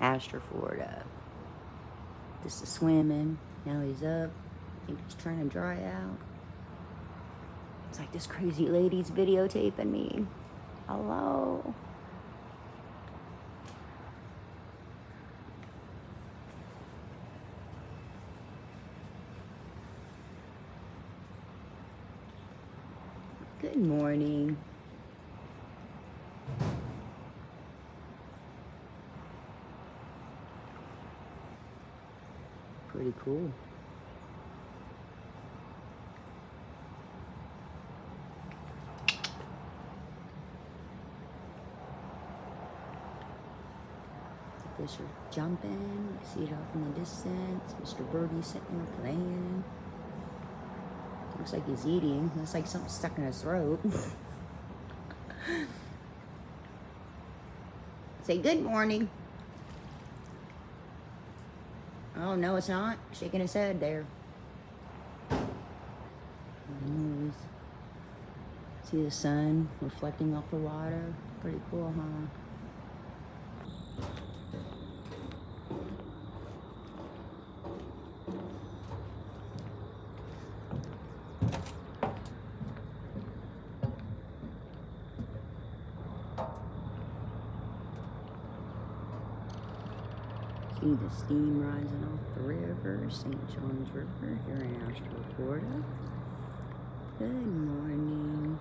Astor, Florida. This is swimming. Now he's up. I think he's trying to dry out. It's like this crazy lady's videotaping me. Hello. Good morning. Pretty cool. The fish are jumping. I see it off in the distance. Mr. Birdie's sitting there playing. Looks like he's eating. Looks like something's stuck in his throat. Say good morning. Oh, no, it's not. Shaking his head there. Anyways, see the sun reflecting off the water. Pretty cool, huh? See the steam rising off the river, St. Johns River, here in Astor, Florida. Good morning.